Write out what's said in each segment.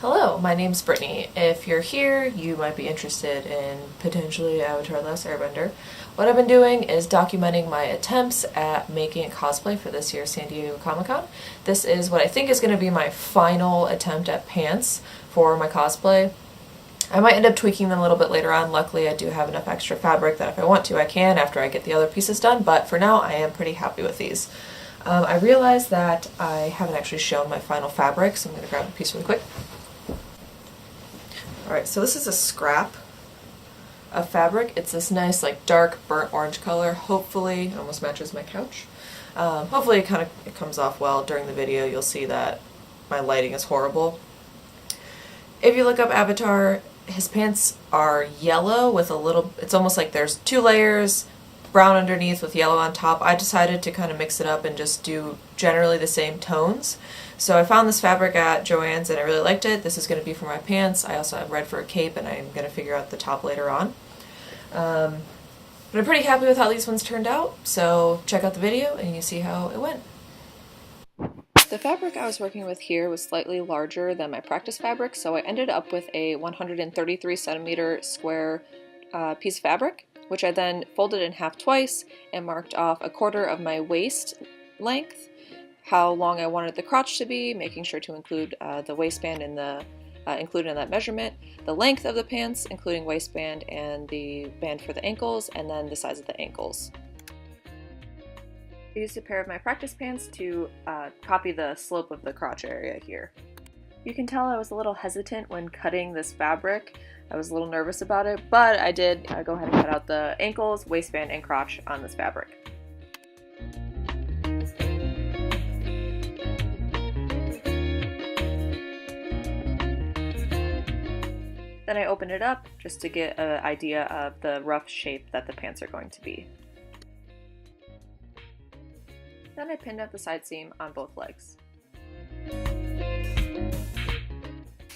Hello, my name's Brittany. If you're here, you might be interested in potentially Avatar: The Last Airbender. What I've been doing is documenting my attempts at making a cosplay for this year's San Diego Comic-Con. This is what I think is going to be my final attempt at pants for my cosplay. I might end up tweaking them a little bit later on. Luckily, I do have enough extra fabric that if I want to, I can after I get the other pieces done, but for now, I am pretty happy with these. I realized that I haven't actually shown my final fabric, so I'm going to grab a piece really quick. Alright, so this is a scrap of fabric. It's this nice, like, dark burnt orange color. Hopefully, it almost matches my couch. Hopefully it comes off well. During the video, you'll see that my lighting is horrible. If you look up Avatar, his pants are yellow with a little, it's almost like there's two layers, brown underneath with yellow on top. I decided to kind of mix it up and just do generally the same tones. So I found this fabric at Joann's and I really liked it. This is going to be for my pants. I also have red for a cape and I'm going to figure out the top later on. But I'm pretty happy with how these ones turned out, so check out the video and you see how it went. The fabric I was working with here was slightly larger than my practice fabric, so I ended up with a 133 centimeter square piece of fabric, which I then folded in half twice and marked off a quarter of my waist length, how long I wanted the crotch to be, making sure to include the waistband in the included in that measurement, the length of the pants, including waistband and the band for the ankles, and then the size of the ankles. I used a pair of my practice pants to copy the slope of the crotch area here. You can tell I was a little hesitant when cutting this fabric. I was a little nervous about it, but I did go ahead and cut out the ankles, waistband, and crotch on this fabric. Then I opened it up just to get an idea of the rough shape that the pants are going to be. Then I pinned up the side seam on both legs.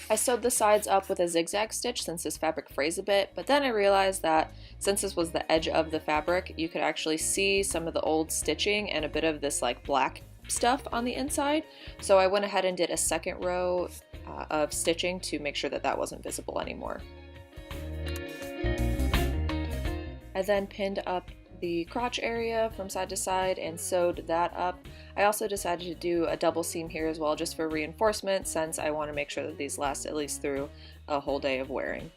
I sewed the sides up with a zigzag stitch since this fabric frays a bit, but then I realized that since this was the edge of the fabric, you could actually see some of the old stitching and a bit of this like black stuff on the inside. So I went ahead and did a second row of stitching to make sure that that wasn't visible anymore. I then pinned up the crotch area from side to side and sewed that up. I also decided to do a double seam here as well just for reinforcement, since I want to make sure that these last at least through a whole day of wearing.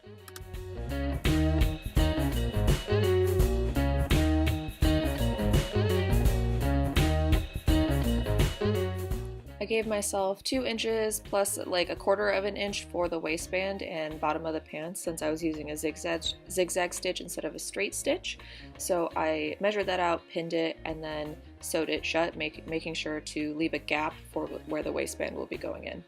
I gave myself 2 inches plus like a quarter of an inch for the waistband and bottom of the pants, since I was using a zigzag stitch instead of a straight stitch. So I measured that out, pinned it, and then sewed it shut, making sure to leave a gap for where the waistband will be going in.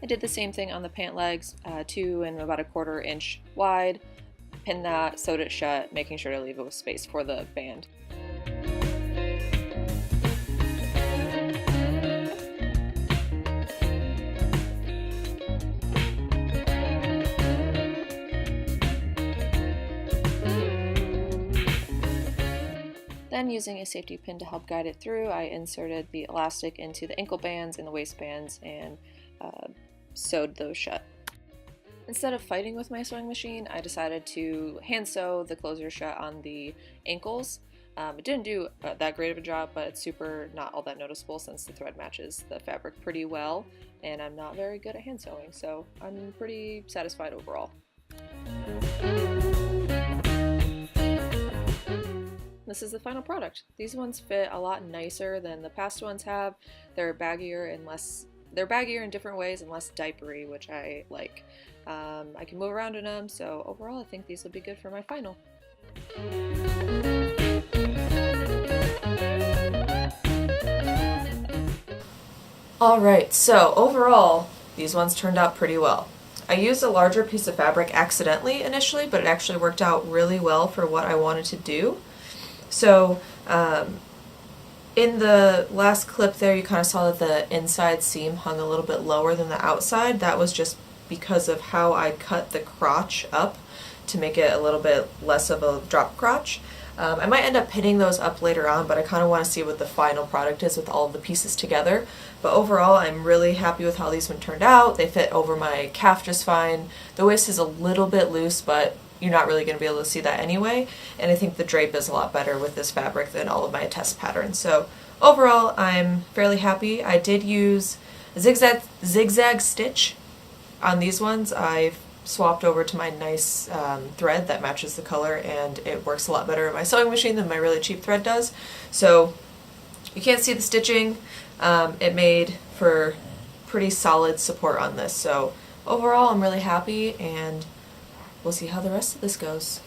I did the same thing on the pant legs, 2 and about a quarter inch wide, pinned that, sewed it shut, making sure to leave a space for the band. Then, using a safety pin to help guide it through, I inserted the elastic into the ankle bands and the waistbands and sewed those shut. Instead of fighting with my sewing machine, I decided to hand sew the closure shut on the ankles. It didn't do that great of a job, but it's super not all that noticeable since the thread matches the fabric pretty well, and I'm not very good at hand sewing, so I'm pretty satisfied overall. This is the final product. These ones fit a lot nicer than the past ones have. They're baggier in different ways and less diapery, which I like. I can move around in them, so overall I think these will be good for my final. Alright, so overall these ones turned out pretty well. I used a larger piece of fabric accidentally initially, but it actually worked out really well for what I wanted to do. So in the last clip there, you kind of saw that the inside seam hung a little bit lower than the outside. That was just because of how I cut the crotch up to make it a little bit less of a drop crotch. I might end up pinning those up later on, but I kind of want to see what the final product is with all of the pieces together. But overall, I'm really happy with how these one turned out. They fit over my calf just fine. The waist is a little bit loose, but you're not really going to be able to see that anyway. And I think the drape is a lot better with this fabric than all of my test patterns. So overall, I'm fairly happy. I did use a zigzag stitch on these ones. I've swapped over to my nice thread that matches the color, and it works a lot better in my sewing machine than my really cheap thread does. So you can't see the stitching. It made for pretty solid support on this. So overall, I'm really happy, and we'll see how the rest of this goes.